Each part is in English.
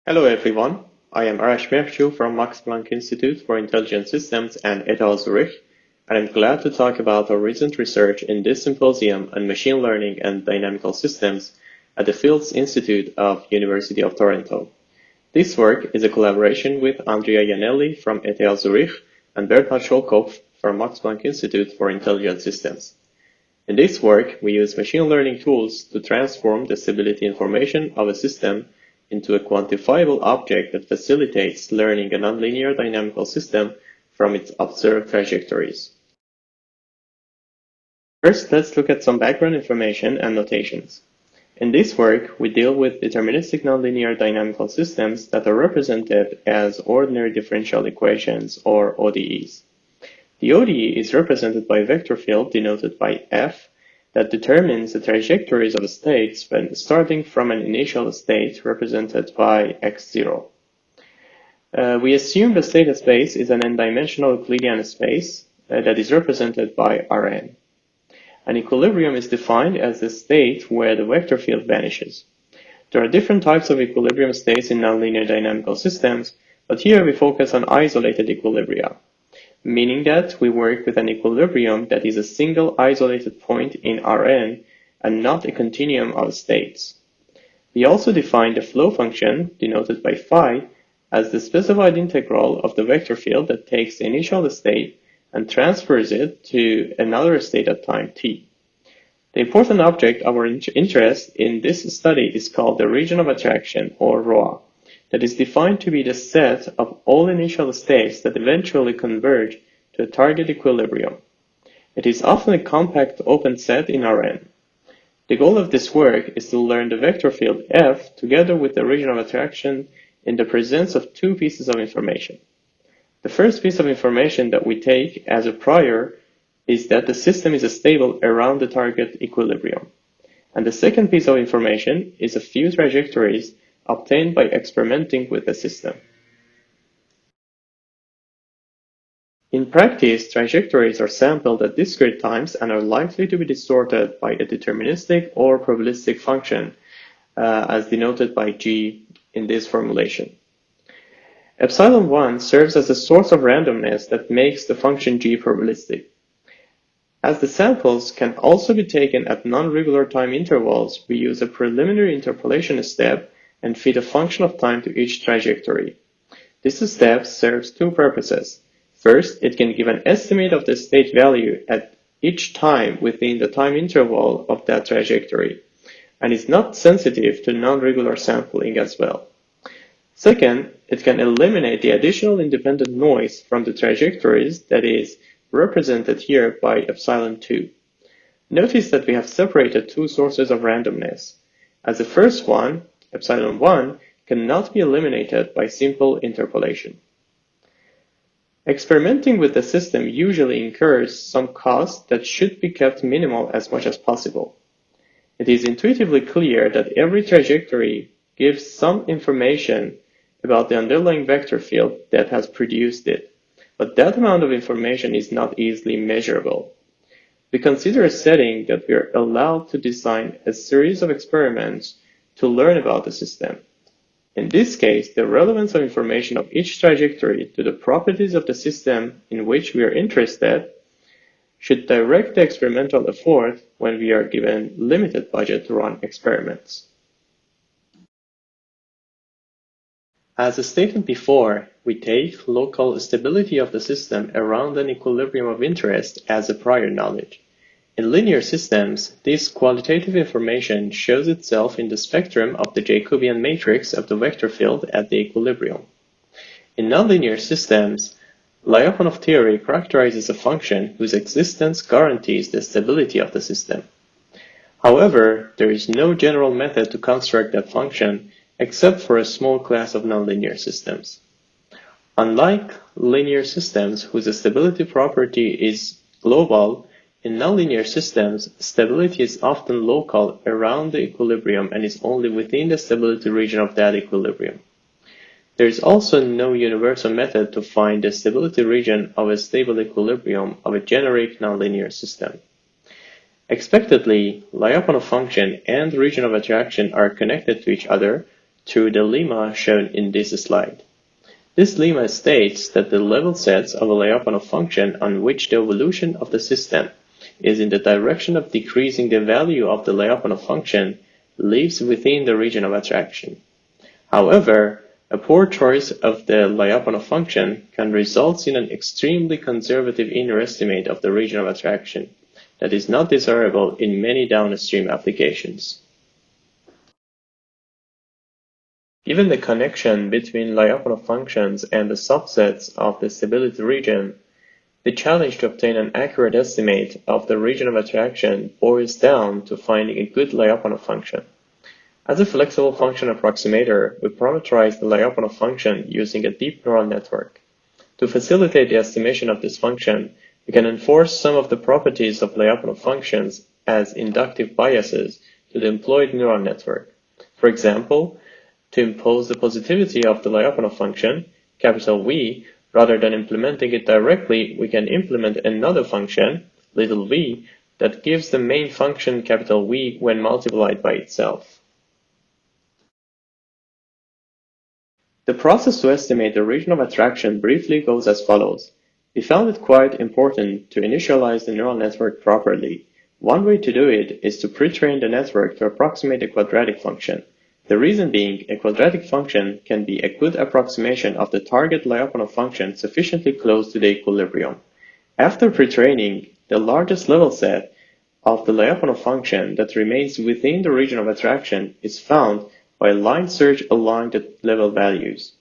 Hello everyone, I am Arash Mehrjou from Max Planck Institute for Intelligent Systems and et al. Zurich, and I'm glad to talk about our recent research in this symposium on machine learning and dynamical systems at the Fields Institute of University of Toronto. This work is a collaboration with Andrea Janelli from et al. Zurich and Bernhard Scholkopf from Max Planck Institute for Intelligent Systems. In this work, we use machine learning tools to transform the stability information of a system into a quantifiable object that facilitates learning a nonlinear dynamical system from its observed trajectories. First, let's look at some background information and notations. In this work, we deal with deterministic nonlinear dynamical systems that are represented as ordinary differential equations, or ODEs. The ODE is represented by a vector field denoted by F that determines the trajectories of states when starting from an initial state represented by x0. We assume the state space is an n-dimensional Euclidean space that is represented by Rn. An equilibrium is defined as the state where the vector field vanishes. There are different types of equilibrium states in nonlinear dynamical systems, but here we focus on isolated equilibria, meaning that we work with an equilibrium that is a single isolated point in Rn and not a continuum of states. We also define the flow function, denoted by phi, as the specified integral of the vector field that takes the initial state and transfers it to another state at time t. The important object of our interest in this study is called the region of attraction, or ROA, that is defined to be the set of all initial states that eventually converge to a target equilibrium. It is often a compact open set in Rn. The goal of this work is to learn the vector field F together with the region of attraction in the presence of two pieces of information. The first piece of information that we take as a prior is that the system is stable around the target equilibrium. And the second piece of information is a few trajectories obtained by experimenting with the system. In practice, trajectories are sampled at discrete times and are likely to be distorted by a deterministic or probabilistic function, as denoted by G in this formulation. Epsilon 1 serves as a source of randomness that makes the function G probabilistic. As the samples can also be taken at non-regular time intervals, we use a preliminary interpolation step and feed a function of time to each trajectory. This step serves two purposes. First, it can give an estimate of the state value at each time within the time interval of that trajectory, and is not sensitive to non-regular sampling as well. Second, it can eliminate the additional independent noise from the trajectories that is represented here by epsilon 2. Notice that we have separated two sources of randomness, as the first one, epsilon 1, cannot be eliminated by simple interpolation. Experimenting with the system usually incurs some cost that should be kept minimal as much as possible. It is intuitively clear that every trajectory gives some information about the underlying vector field that has produced it, but that amount of information is not easily measurable. We consider a setting that we are allowed to design a series of experiments to learn about the system. In this case, the relevance of information of each trajectory to the properties of the system in which we are interested should direct the experimental effort when we are given limited budget to run experiments. As stated before, we take local stability of the system around an equilibrium of interest as a prior knowledge. In linear systems, this qualitative information shows itself in the spectrum of the Jacobian matrix of the vector field at the equilibrium. In nonlinear systems, Lyapunov theory characterizes a function whose existence guarantees the stability of the system. However, there is no general method to construct that function except for a small class of nonlinear systems. Unlike linear systems whose stability property is global, in nonlinear systems, stability is often local around the equilibrium and is only within the stability region of that equilibrium. There is also no universal method to find the stability region of a stable equilibrium of a generic nonlinear system. Expectedly, Lyapunov function and region of attraction are connected to each other through the lemma shown in this slide. This lemma states that the level sets of a Lyapunov function on which the evolution of the system is in the direction of decreasing the value of the Lyapunov function lives within the region of attraction. However, a poor choice of the Lyapunov function can result in an extremely conservative inner estimate of the region of attraction that is not desirable in many downstream applications. Given the connection between Lyapunov functions and the subsets of the stability region, the challenge to obtain an accurate estimate of the region of attraction boils down to finding a good Lyapunov function. As a flexible function approximator, we parameterize the Lyapunov function using a deep neural network. To facilitate the estimation of this function, we can enforce some of the properties of Lyapunov functions as inductive biases to the employed neural network. For example, to impose the positivity of the Lyapunov function, capital V, rather than implementing it directly, we can implement another function, little v, that gives the main function capital V when multiplied by itself. The process to estimate the region of attraction briefly goes as follows. We found it quite important to initialize the neural network properly. One way to do it is to pre-train the network to approximate a quadratic function. The reason being, a quadratic function can be a good approximation of the target Lyapunov function sufficiently close to the equilibrium. After pre-training, the largest level set of the Lyapunov function that remains within the region of attraction is found by line search along the level values.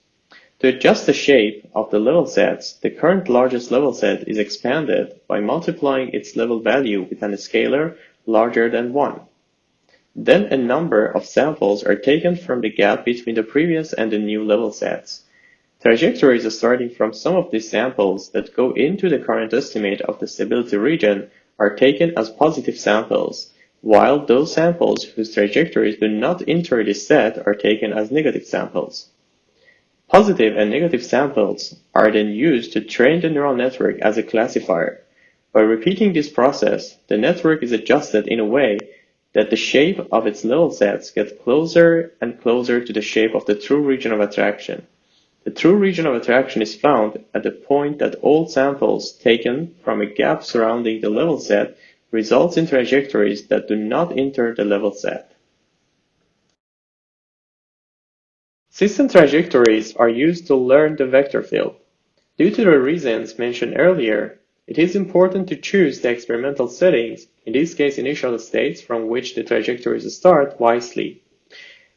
To adjust the shape of the level sets, the current largest level set is expanded by multiplying its level value with an scalar larger than 1. Then a number of samples are taken from the gap between the previous and the new level sets. Trajectories starting from some of these samples that go into the current estimate of the stability region are taken as positive samples, while those samples whose trajectories do not enter this set are taken as negative samples. Positive and negative samples are then used to train the neural network as a classifier. By repeating this process, the network is adjusted in a way that the shape of its level sets gets closer and closer to the shape of the true region of attraction. The true region of attraction is found at the point that all samples taken from a gap surrounding the level set results in trajectories that do not enter the level set. System trajectories are used to learn the vector field. Due to the reasons mentioned earlier, it is important to choose the experimental settings, in this case initial states from which the trajectories start, wisely.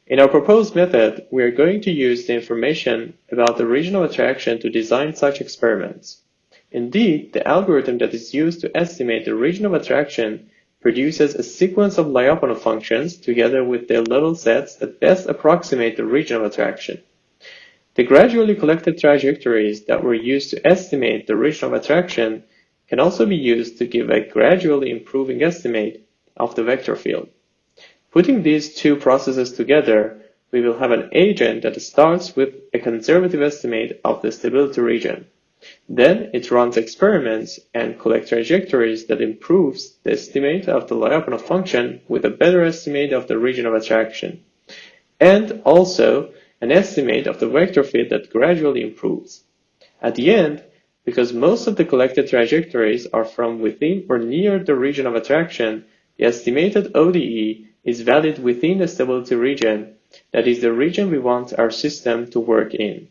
In our proposed method, we are going to use the information about the region of attraction to design such experiments. Indeed, the algorithm that is used to estimate the region of attraction produces a sequence of Lyapunov functions together with their level sets that best approximate the region of attraction. The gradually collected trajectories that were used to estimate the region of attraction can also be used to give a gradually improving estimate of the vector field. Putting these two processes together, we will have an agent that starts with a conservative estimate of the stability region. Then it runs experiments and collects trajectories that improves the estimate of the Lyapunov function with a better estimate of the region of attraction, and also an estimate of the vector field that gradually improves. At the end, because most of the collected trajectories are from within or near the region of attraction, the estimated ODE is valid within the stability region, that is the region we want our system to work in.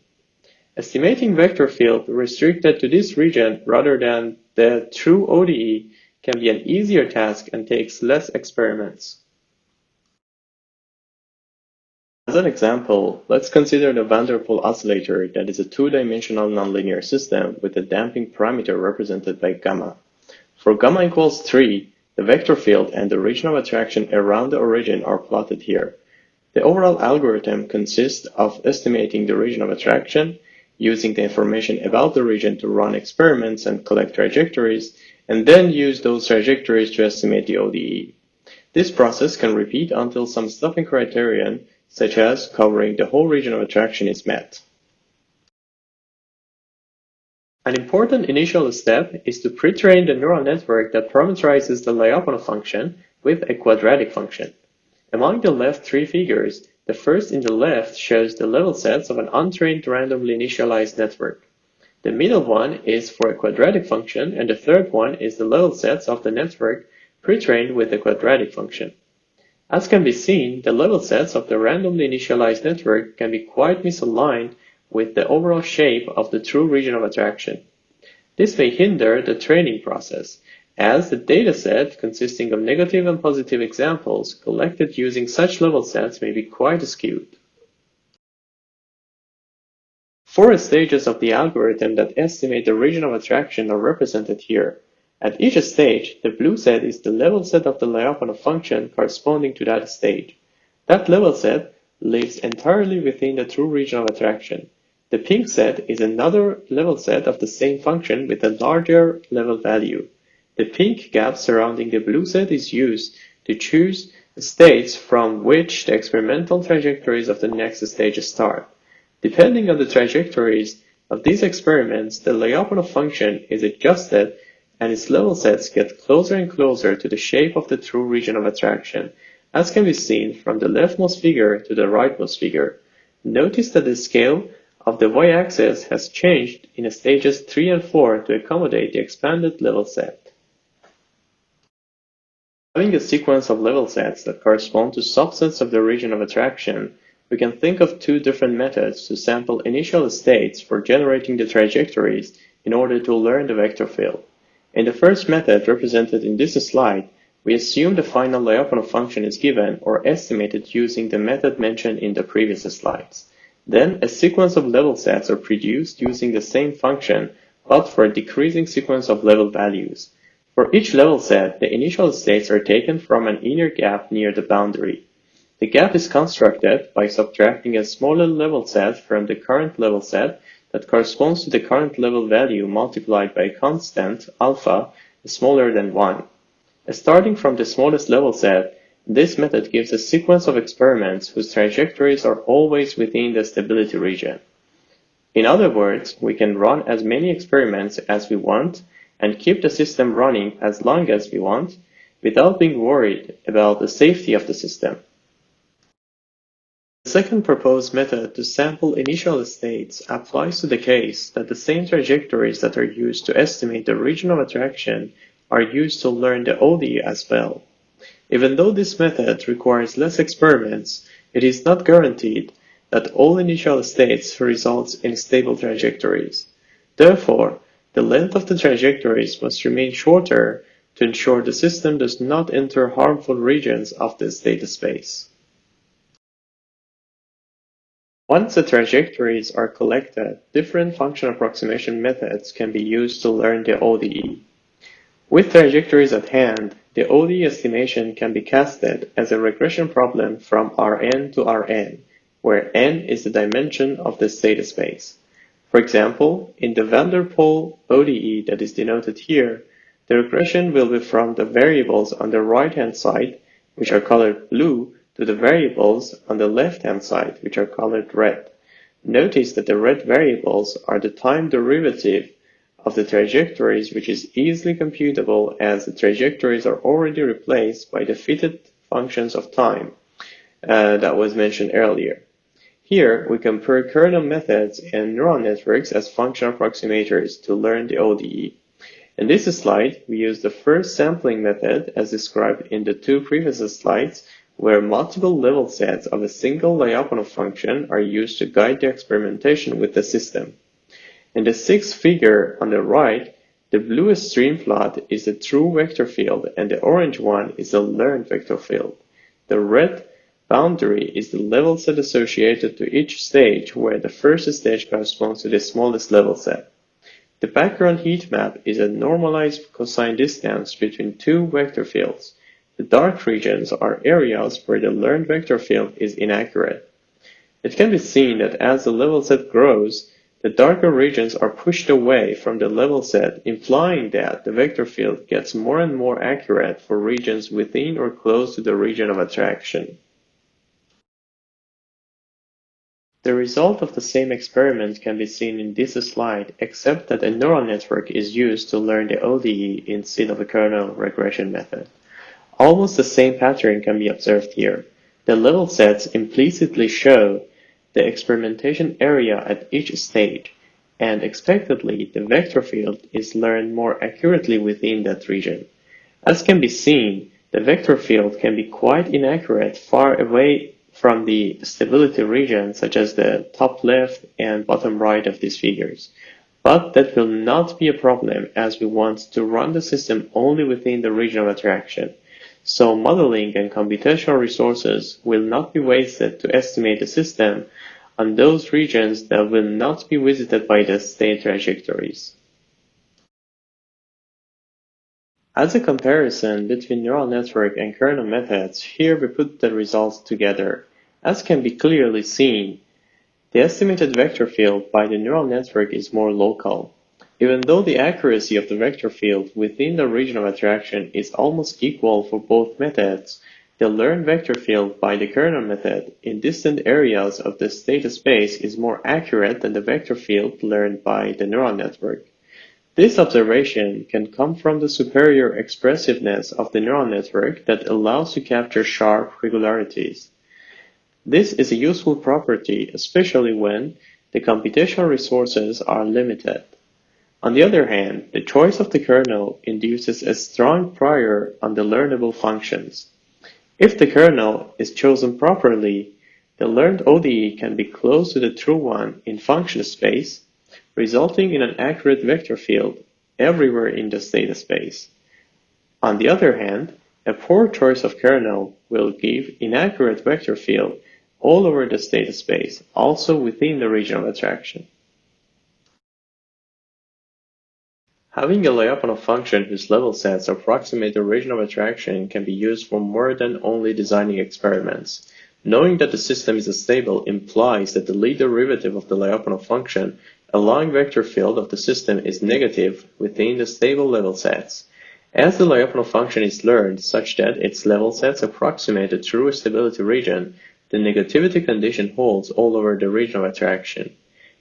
Estimating vector field restricted to this region rather than the true ODE can be an easier task and takes less experiments. As an example, let's consider the van der Pol oscillator that is a two-dimensional nonlinear system with a damping parameter represented by gamma. For gamma equals 3, the vector field and the region of attraction around the origin are plotted here. The overall algorithm consists of estimating the region of attraction, using the information about the region to run experiments and collect trajectories, and then use those trajectories to estimate the ODE. This process can repeat until some stopping criterion, such as covering the whole region of attraction, is met. An important initial step is to pre-train the neural network that parameterizes the Lyapunov function with a quadratic function. Among the left three figures, The first in the left shows the level sets of an untrained randomly initialized network. The middle one is for a quadratic function, and the third one is the level sets of the network pre-trained with the quadratic function. As can be seen, the level sets of the randomly initialized network can be quite misaligned with the overall shape of the true region of attraction. This may hinder the training process, as the dataset consisting of negative and positive examples collected using such level sets may be quite skewed. 4 stages of the algorithm that estimate the region of attraction are represented here. At each stage, the blue set is the level set of the Lyapunov function corresponding to that stage. That level set lives entirely within the true region of attraction. The pink set is another level set of the same function with a larger level value. The pink gap surrounding the blue set is used to choose the states from which the experimental trajectories of the next stage start. Depending on the trajectories of these experiments, the Lyapunov function is adjusted and its level sets get closer and closer to the shape of the true region of attraction, as can be seen from the leftmost figure to the rightmost figure. Notice that the scale of the y-axis has changed in stages 3 and 4 to accommodate the expanded level set. Having a sequence of level sets that correspond to subsets of the region of attraction, we can think of 2 different methods to sample initial states for generating the trajectories in order to learn the vector field. In the first method represented in this slide, we assume the final Lyapunov function is given or estimated using the method mentioned in the previous slides. Then a sequence of level sets are produced using the same function, but for a decreasing sequence of level values. For each level set, the initial states are taken from an inner gap near the boundary. The gap is constructed by subtracting a smaller level set from the current level set that corresponds to the current level value multiplied by a constant, alpha, smaller than 1. Starting from the smallest level set, this method gives a sequence of experiments whose trajectories are always within the stability region. In other words, we can run as many experiments as we want and keep the system running as long as we want without being worried about the safety of the system. The second proposed method to sample initial states applies to the case that the same trajectories that are used to estimate the region of attraction are used to learn the ODE as well. Even though this method requires less experiments, it is not guaranteed that all initial states results in stable trajectories. Therefore, the length of the trajectories must remain shorter to ensure the system does not enter harmful regions of the data space. Once the trajectories are collected, different function approximation methods can be used to learn the ODE. With trajectories at hand, the ODE estimation can be casted as a regression problem from Rn to Rn, where n is the dimension of the data space. For example, in the van der Pol ODE that is denoted here, the regression will be from the variables on the right-hand side, which are colored blue, to the variables on the left-hand side, which are colored red. Notice that the red variables are the time derivative of the trajectories, which is easily computable as the trajectories are already replaced by the fitted functions of time that was mentioned earlier. Here, we compare kernel methods and neural networks as function approximators to learn the ODE. In this slide, we use the first sampling method as described in the 2 previous slides, where multiple level sets of a single Lyapunov function are used to guide the experimentation with the system. In the 6th figure on the right, the blue stream plot is the true vector field and the orange one is the learned vector field. The red boundary is the level set associated to each stage, where the first stage corresponds to the smallest level set. The background heat map is a normalized cosine distance between 2 vector fields. The dark regions are areas where the learned vector field is inaccurate. It can be seen that as the level set grows, the darker regions are pushed away from the level set, implying that the vector field gets more and more accurate for regions within or close to the region of attraction. The result of the same experiment can be seen in this slide, except that a neural network is used to learn the ODE instead of a kernel regression method. Almost the same pattern can be observed here. The level sets implicitly show the experimentation area at each stage, and expectedly the vector field is learned more accurately within that region. As can be seen, the vector field can be quite inaccurate far away from the stability region, such as the top left and bottom right of these figures. But that will not be a problem as we want to run the system only within the region of attraction. So modeling and computational resources will not be wasted to estimate the system on those regions that will not be visited by the state trajectories. As a comparison between neural network and kernel methods, here we put the results together. As can be clearly seen, the estimated vector field by the neural network is more local. Even though the accuracy of the vector field within the region of attraction is almost equal for both methods, the learned vector field by the kernel method in distant areas of the state space is more accurate than the vector field learned by the neural network. This observation can come from the superior expressiveness of the neural network that allows to capture sharp regularities. This is a useful property, especially when the computational resources are limited. On the other hand, the choice of the kernel induces a strong prior on the learnable functions. If the kernel is chosen properly, the learned ODE can be close to the true one in function space, resulting in an accurate vector field everywhere in the state space. On the other hand, a poor choice of kernel will give inaccurate vector field all over the state space, also within the region of attraction. Having a Lyapunov function whose level sets approximate the region of attraction can be used for more than only designing experiments. Knowing that the system is stable implies that the lead derivative of the Lyapunov function along vector field of the system is negative within the stable level sets. As the Lyapunov function is learned such that its level sets approximate the true stability region, the negativity condition holds all over the region of attraction.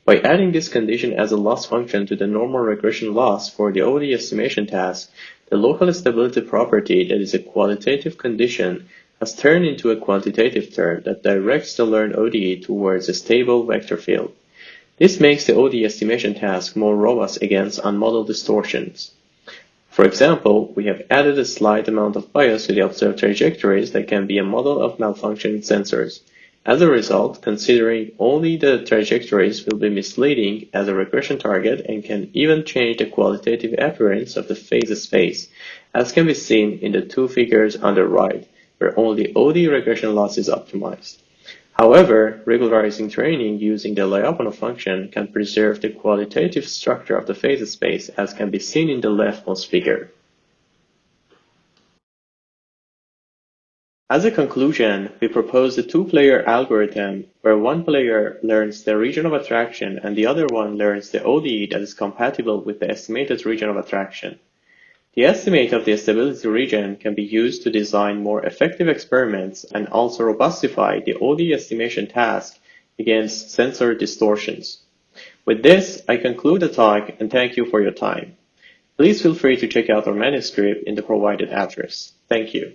By adding this condition as a loss function to the normal regression loss for the ODE estimation task, the local stability property that is a qualitative condition has turned into a quantitative term that directs the learned ODE towards a stable vector field. This makes the ODE estimation task more robust against unmodeled distortions. For example, we have added a slight amount of bias to the observed trajectories that can be a model of malfunctioning sensors. As a result, considering only the trajectories will be misleading as a regression target and can even change the qualitative appearance of the phase space, as can be seen in the two figures on the right, where only ODE regression loss is optimized. However, regularizing training using the Lyapunov function can preserve the qualitative structure of the phase space, as can be seen in the leftmost figure. As a conclusion, we propose a two-player algorithm where one player learns the region of attraction and the other one learns the ODE that is compatible with the estimated region of attraction. The estimate of the stability region can be used to design more effective experiments and also robustify the ODE estimation task against sensor distortions. With this, I conclude the talk and thank you for your time. Please feel free to check out our manuscript in the provided address. Thank you.